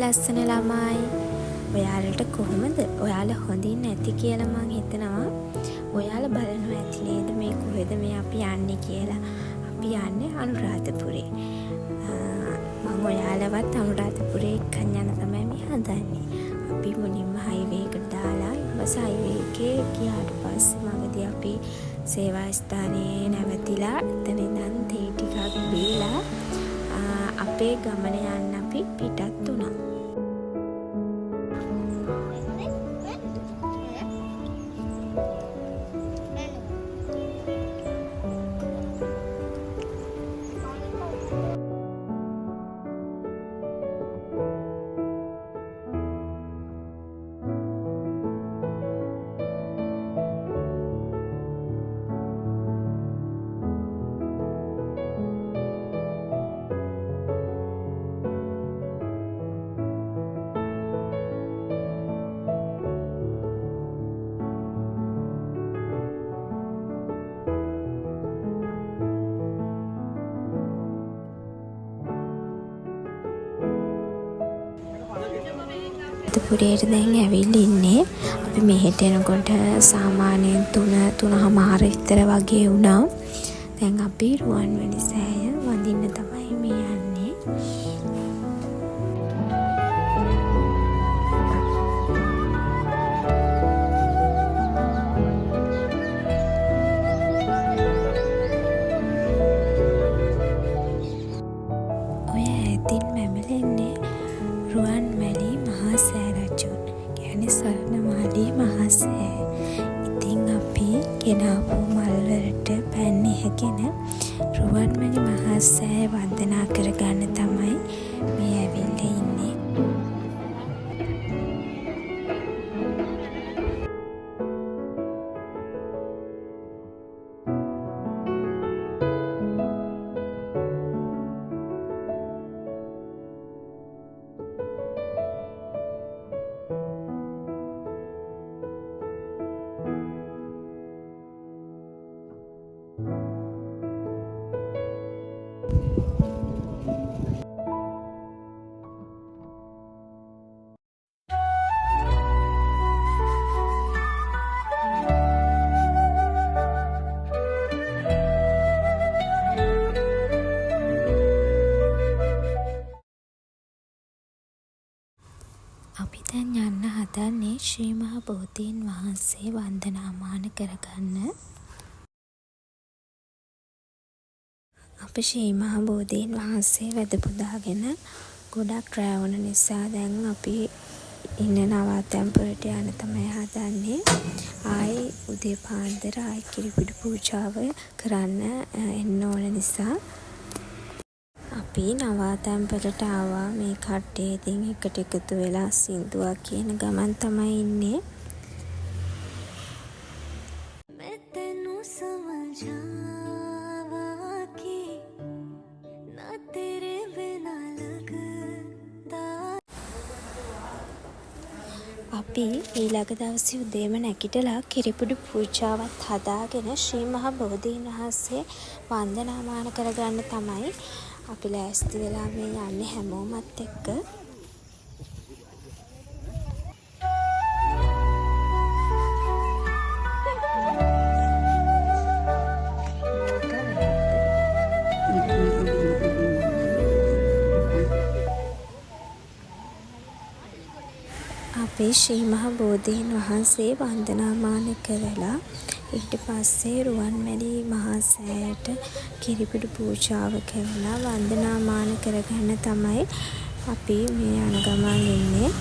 ලස්සන ළමයි. ඔයාලට කොහොමද? ඔයාලා හොඳින් නැති කියලා මං හිතනවා. ඔයාලා බලනවා ඇති නේද මේ කොහෙද මේ අපි යන්නේ කියලා. අපි යන්නේ අනුරාධපුරේ. මම ඔයාලවත් අනුරාධපුරේ එක්කන් යන තමයි මේ හදන්නේ. අපි මුලින්ම හයිවේ එකට දාලා ඊපස් හයිවේ එකේ ගියාට පස්සේ මගදී අපි සේවා ස්ථානයේ නැවතිලා එතන ඉඳන් තේ ටිකක් බීලා අපේ ගමන යන්න අපි පිටත් වුණා. පුරේට දැන් ඇවිල්ලා ඉන්නේ. අපි මෙහෙට එනකොට සාමාන්‍යයෙන් 3:30 විතර වගේ වුණා. දැන් අපි රුවන්වැලි සෑය වඳින්න තමයි මේ යන්නේ. ඔය ඇතින් මැමිලෙන්නේ රුවන්වැලි මහා සෑ රජුන්. කියන්නේ ස්වර්ණමාලී මහා සෑ. ඉතින් අපි ගෙනාවු මල් වලට පැන් ඉහගෙන රුවන්වැලි මහා සෑ වන්දනා කරගන්න තමයි මේ ඇවිල්ලා ඉන්නේ. අපි දැන් යන්න හදන්නේ ශ්‍රී මහා බෝධීන් වහන්සේ වන්දනාමාන කරගන්න. අපි ශ්‍රී මහා බෝධීන් වහන්සේ වැඳ පුදාගෙන ගොඩක් රැ වුණ නිසා දැන් අපි ඉන්න නවාතැන්පලට යන්න තමයි හදන්නේ. ආයි උදේ පාන්දර ආයි කිරිපිඩි පූජාව කරන්න එන්න ඕන නිසා අපි නවාතැන්පලට ආවා. මේ කට්ටිය ඉතින් එකට එකතු වෙලා සින්දුවක් කියන ගමන් තමයි ඉන්නේ. අපි ඊළඟ දවසේ උදේම නැගිටලා කිරිපිඩි පූජාවත් හදාගෙන ශ්‍රී මහා බෝධීන් වහන්සේ වන්දනාමාන කරගන්න තමයි අපි ලෑස්ති වෙලා මේ යන්නේ හැමෝමත් එක්ක. අපේ ශ්‍රී මහා බෝධීන් වහන්සේ වන්දනාමාන කරලා ඊට පස්සේ රුවන්වැලි මහා සෑයට කිරිපිඩි පූජාව කරලා වන්දනාමාන කරගන්න තමයි අපි මේ යන ගමන් ඉන්නේ.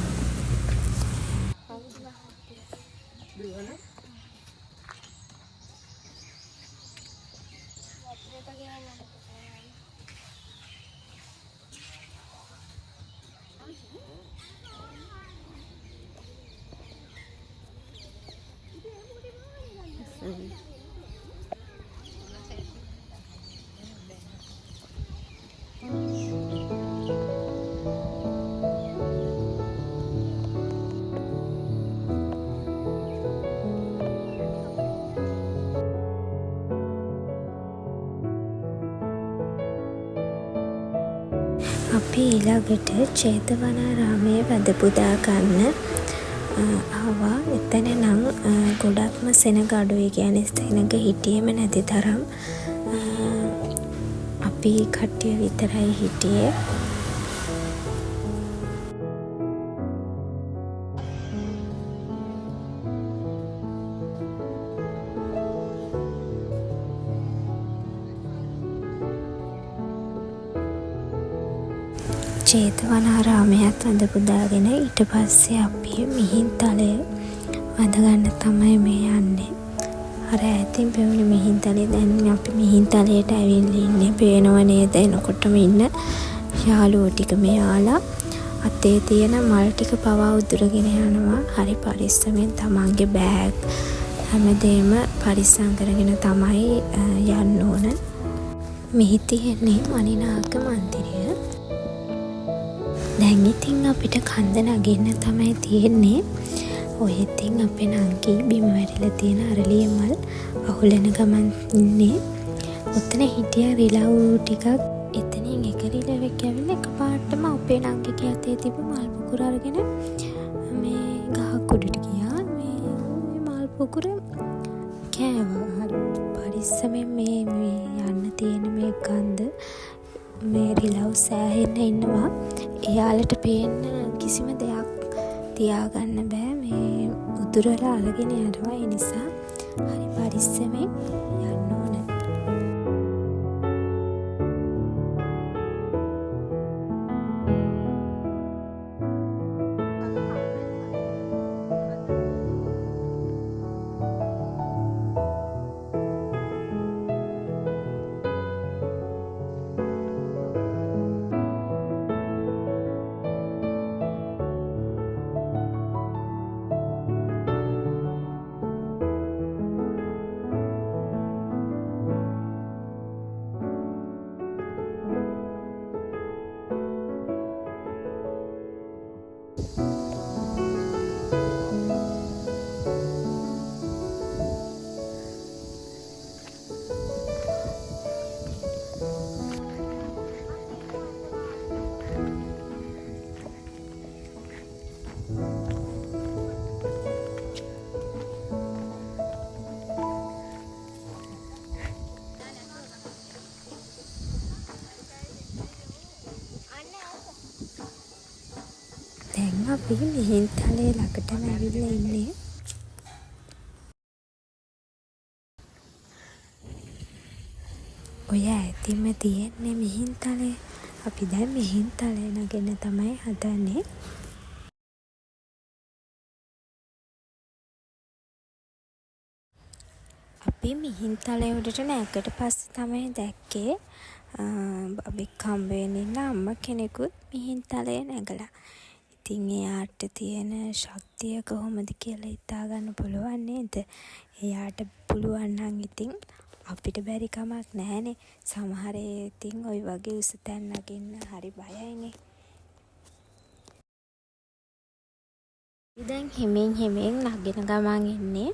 අපි ඊළඟට ජේතවනාරාමයේ වැඳ පුදා ගන්න ආවා. එතන නම් ගොඩක්ම සෙනග අඩුයි. කියන්නේ සෙනග හිටියෙම නැති තරම් අපි කට්ටිය විතරයි හිටියේ. ජේතවනාරාමයත් වැඳ පුදාගෙන ඊට පස්සේ අපි මිහින්තලය වැඳගන්න තමයි මේ යන්නේ. අර ඈතින් පෙවුණු මිහින්තලේ දැන් අපි මිහින්තලයට ඇවිල්ලා ඉන්නේ. පේනව නේද? එනකොටම ඉන්න යාළුවෝ ටික මෙයාලා අතේ තියෙන මල් ටික පවා උදුරගෙන යනවා. හරි පරිස්සමෙන් තමන්ගේ බෑග් හැමදේම පරිස්සම් කරගෙන තමයි යන්න ඕන. මෙහි තියෙන්නේ මණිනාග මන්දිරය. දැන් ඉතින් අපිට කන්ද නගින්න තමයි තියෙන්නේ. ඔය ඉතින් අපේ නංගි බිම වැටිලා තියෙන අරලිය මල් අහුලන ගමන් ඉන්නේ. ඔතන හිටිය රිලව් ටිකක් එතනින් එක රිලෙවෙක් ඇවිල්ලා එකපාරටම අපේ නංගිගේ අතේ තිබ්බ මල් පුකුර අරගෙන මේ ගහක් උඩට ගියා. මේ මල් පුකුර කෑවා. හරි පරිස්සමෙන් මේ යන්න තියෙන මේ කන්ද මේ රිලව් සෑහෙන්න ඉන්නවා. එයාලට පේන්න කිසිම දෙයක් තියාගන්න බෑ. මේ උදුරලා අරගෙන යනවා. ඒ නිසා හරි පරිස්සමෙන් යන්න ඕන. දැන් අපි මිහින්තලේ ළඟටම ඇවිල්ලා ඉන්නේ. ඔය ඇතින්ම තියෙන්නේ මිහින්තලේ. අපි දැන් මිහින්තලේ නගින්න තමයි හදන්නේ. අපි මිහින්තලේ උඩට නැගකට පස්සේ තමයි දැක්කේ බබෙක් හම්බ වෙන්න ඉන්න අම්මා කෙනෙකුත් මිහින්තලේ නැගලා. ඉතින් එයාට තියෙන ශක්තිය කොහොමද කියලා හිතා ගන්න පුළුවන් නේද? එයාට පුළුවන් නම් ඉතින් අපිට බැරි කමක් නැහැනේ. සමහර අය ඉතින් ওই වගේ උස තැන් නගින්න හරි බයයිනේ. දැන් හිමින් නගින ගමන් ඉන්නේ.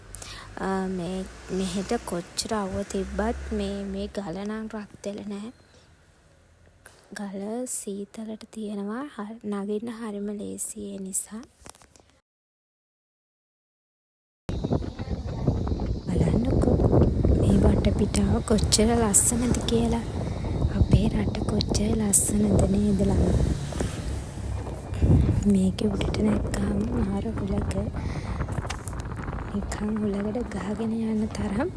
මෙහෙට කොච්චර අවුව තිබ්බත් මේ ගල නම් රත් වෙලා නැහැ. ගල සීතලට තියෙනවා. නගින්න හරිම ලේසි ඒ නිසා. බලන්නකෝ මේ වටපිටාව කොච්චර ලස්සනද කියලා. අපේ රට කොච්චර ලස්සනද නේද ළමයි. මේකේ උඩට නැග්ගාම මාර හුලඟ නිකන් හුලඟට ගහගෙන යන තරම්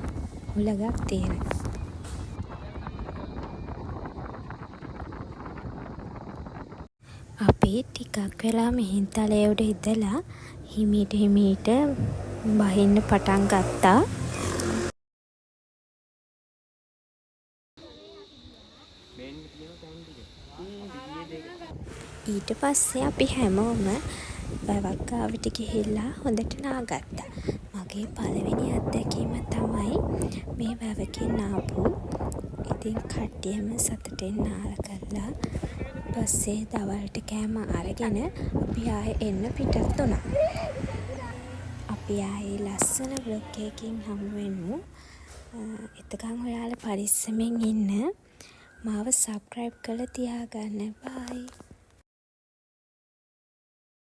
හුලඟක් තියෙනවා. අපි ටිකක් වෙලා මිහින්තලේ උඩ ඉඳලා හිමීට බහින්න පටන් ගත්තා. ඊට පස්සේ අපි හැමෝම වැවක් ගාවට ගිහිල්ලා හොඳට නාගත්තා. මගේ පළවෙනි අත්දැකීම තමයි මේ වැවකින් නාපු. ඉතින් කට්ටියම සතුටෙන් නාල කරලා පස්සේ දවල්ට කෑම අරගෙන අපි ආයෙ එන්න පිටත් වුණා. අපි ආයෙ ලස්සන බ්ලොග් එකකින් හමු වෙමු. එතකන් ඔයාලා පරිස්සමෙන් ඉන්න. මාව සබ්ස්ක්‍රයිබ් කරලා තියාගන්න. බයි.